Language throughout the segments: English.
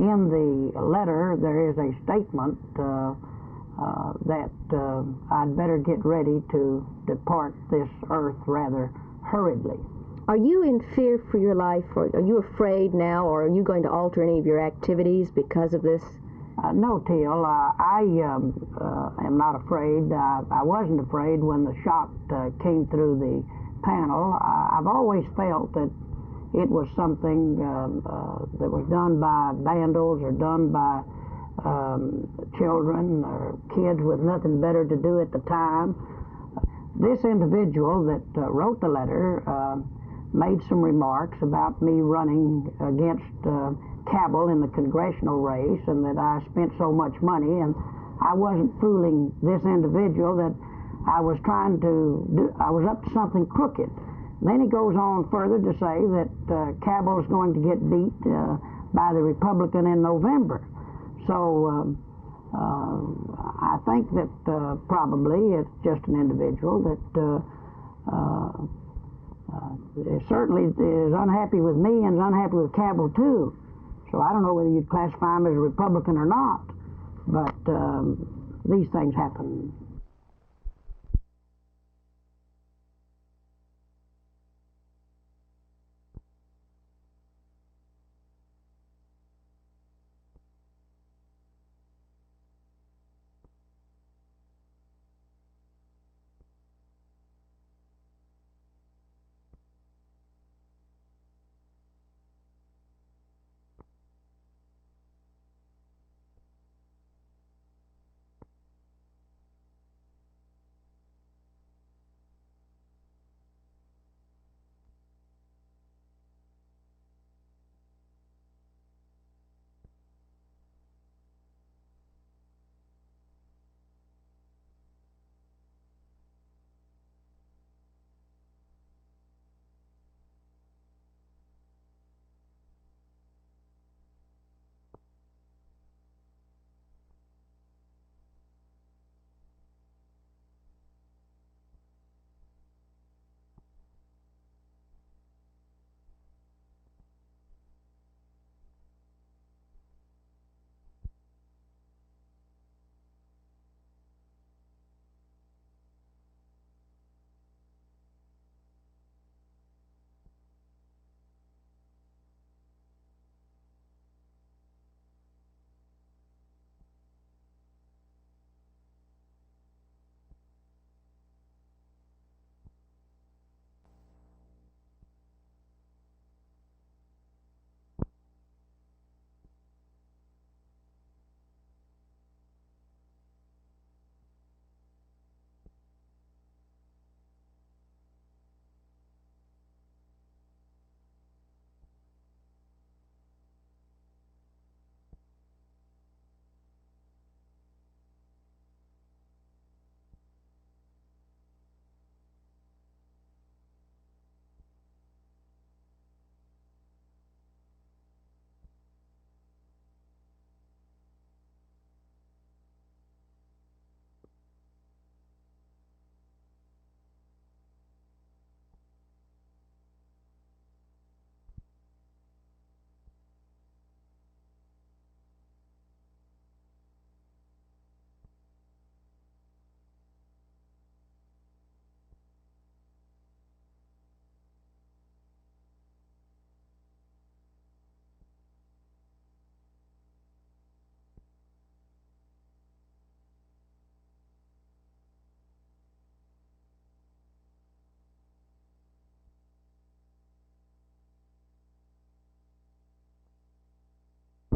in the letter there is a statement that I'd better get ready to depart this earth rather hurriedly. Are you in fear for your life, or are you afraid now, or are you going to alter any of your activities because of this? No, Teel. I am not afraid. I wasn't afraid when the shot came through the panel. I've always felt that it was something that was done by vandals or done by children or kids with nothing better to do at the time. This individual that wrote the letter made some remarks about me running against Cabell in the congressional race, and that I spent so much money, and I wasn't fooling this individual, that I was trying to do, I was up to something crooked. Then he goes on further to say that Cabell is going to get beat by the Republican in November. So I think that probably it's just an individual that certainly is unhappy with me and is unhappy with Cabell too. So I don't know whether you'd classify him as a Republican or not, but these things happen.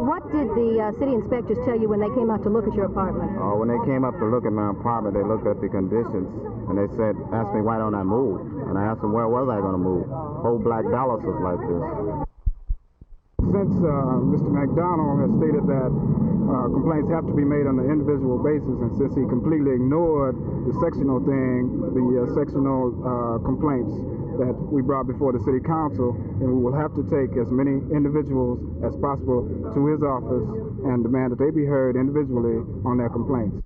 What did the city inspectors tell you when they came out to look at your apartment? When they came up to look at my apartment, they looked at the conditions, and they said, asked me why don't I move? And I asked them, where was I going to move? Whole black Dallas was like this. Since Mr. McDonald has stated that complaints have to be made on an individual basis, and since he completely ignored the sectional thing, the sectional complaints that we brought before the city council, and we will have to take as many individuals as possible to his office and demand that they be heard individually on their complaints.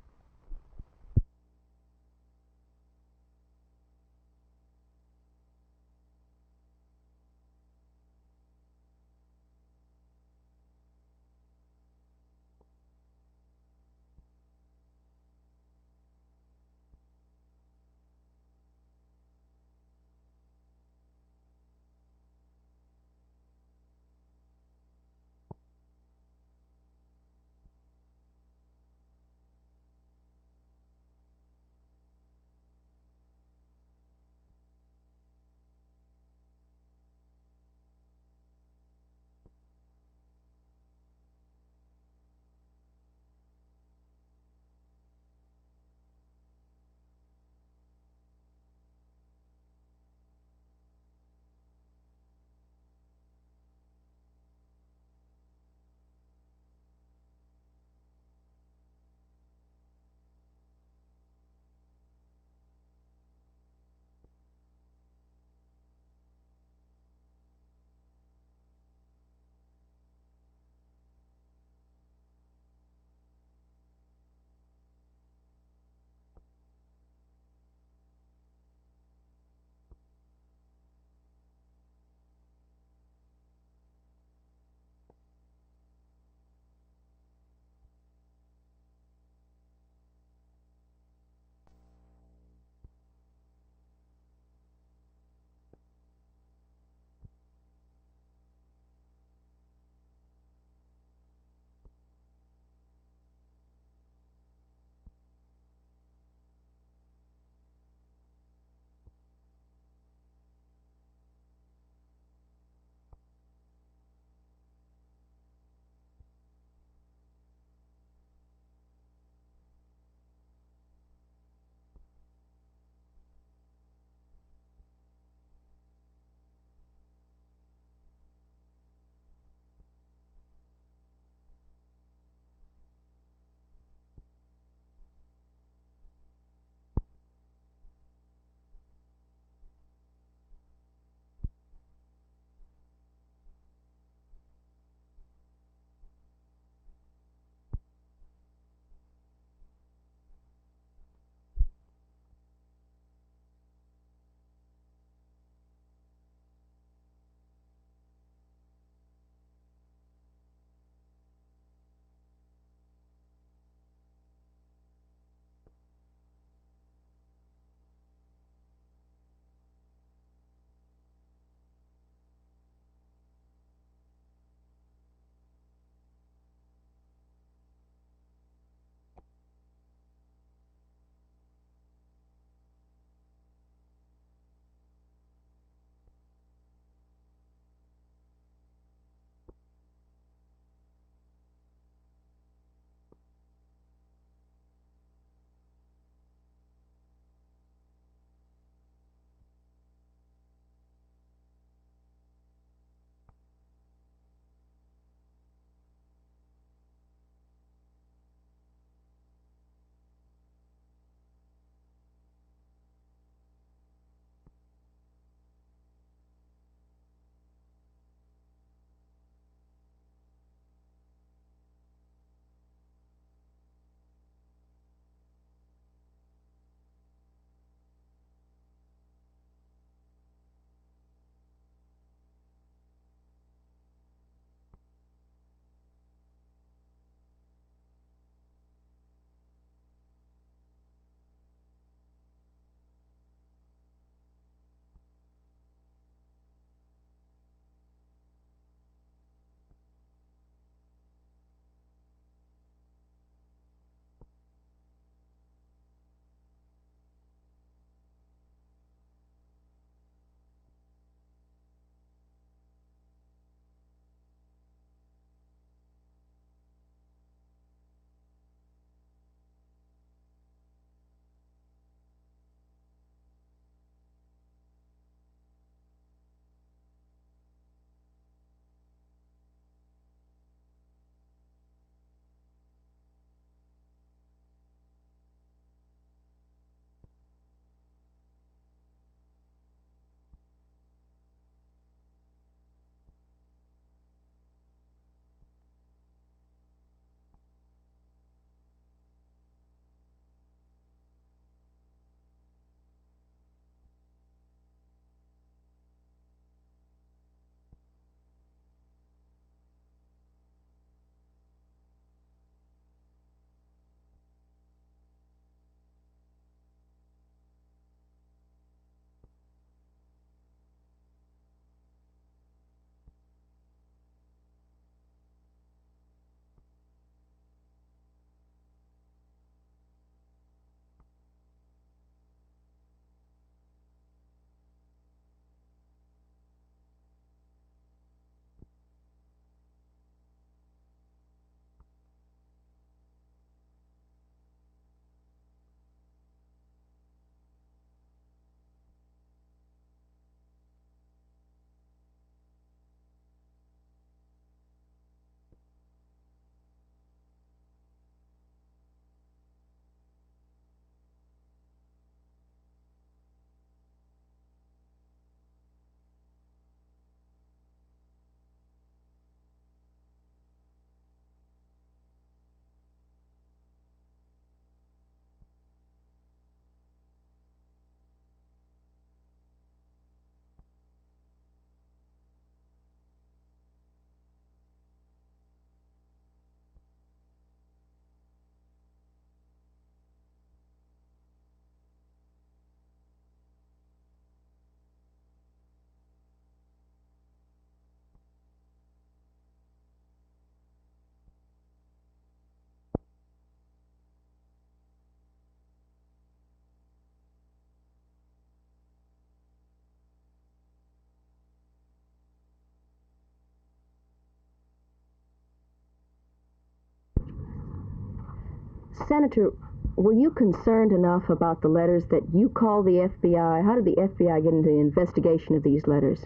Senator, were you concerned enough about the letters that you called the FBI? How did the FBI get into the investigation of these letters?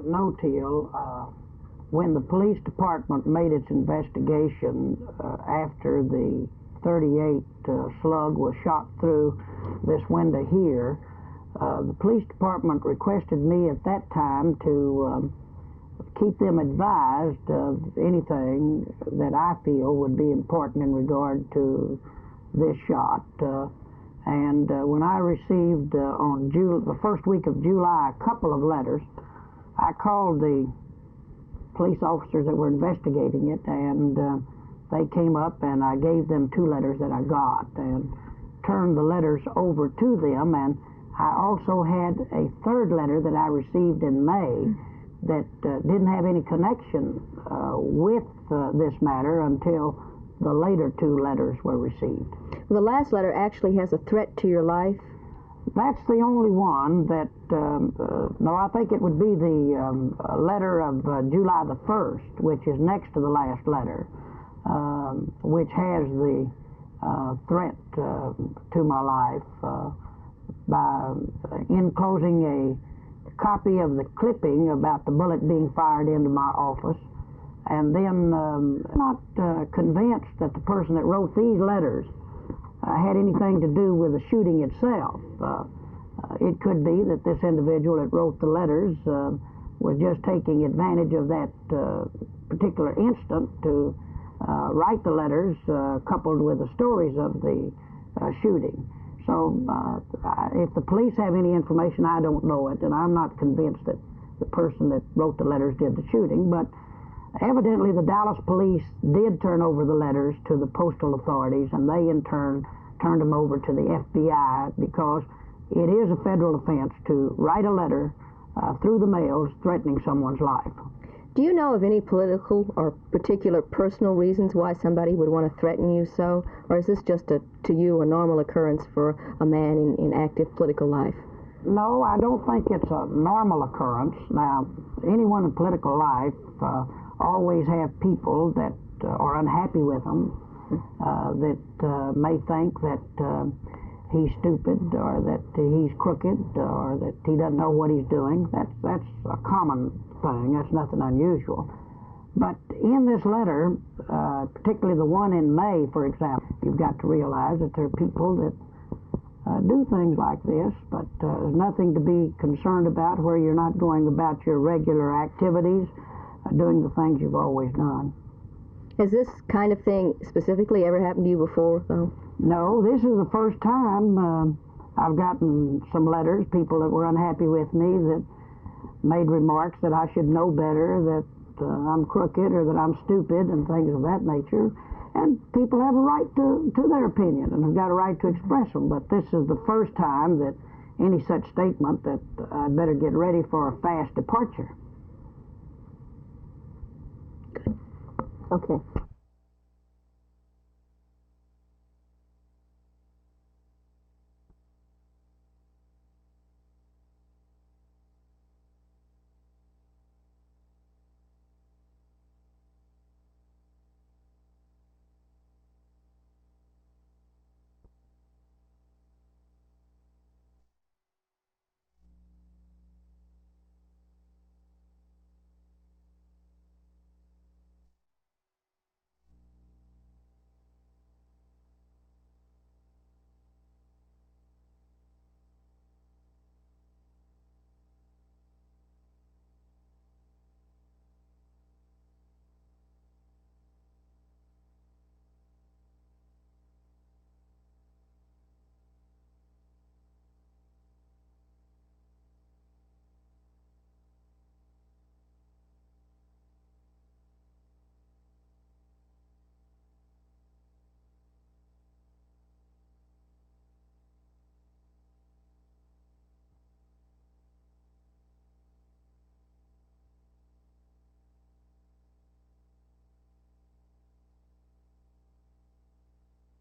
No, Teel. When the police department made its investigation after the 38 slug was shot through this window here, the police department requested me at that time to keep them advised of anything that I feel would be important in regard to this shot. And when I received on the first week of July a couple of letters, I called the police officers that were investigating it, and they came up and I gave them 2 letters that I got and turned the letters over to them. And I also had a 3rd letter that I received in May that didn't have any connection with this matter until the later 2 letters were received. The last letter actually has a threat to your life? That's the only one that, no, I think it would be the letter of July the 1st, which is next to the last letter, which has the threat to my life by enclosing a copy of the clipping about the bullet being fired into my office. And then not convinced that the person that wrote these letters had anything to do with the shooting itself. It could be that this individual that wrote the letters was just taking advantage of that particular instant to write the letters coupled with the stories of the shooting. So if the police have any information, I don't know it, and I'm not convinced that the person that wrote the letters did the shooting, but evidently the Dallas police did turn over the letters to the postal authorities, and they in turn turned them over to the FBI, because it is a federal offense to write a letter through the mails threatening someone's life. Do you know of any political or particular personal reasons why somebody would want to threaten you so? Or is this just, to you, a normal occurrence for a man in active political life? No, I don't think it's a normal occurrence. Now, anyone in political life always have people that are unhappy with them, that may think that he's stupid, or that he's crooked, or that he doesn't know what he's doing. That's a common thing. That's nothing unusual. But in this letter, particularly the one in May, for example, you've got to realize that there are people that do things like this, but there's nothing to be concerned about where you're not going about your regular activities, doing the things you've always done. Has this kind of thing specifically ever happened to you before, though? No, this is the first time I've gotten some letters, people that were unhappy with me, that made remarks that I should know better, that I'm crooked or that I'm stupid and things of that nature. And people have a right to their opinion and have got a right to express them. But this is the first time that any such statement that I'd better get ready for a fast departure. Okay.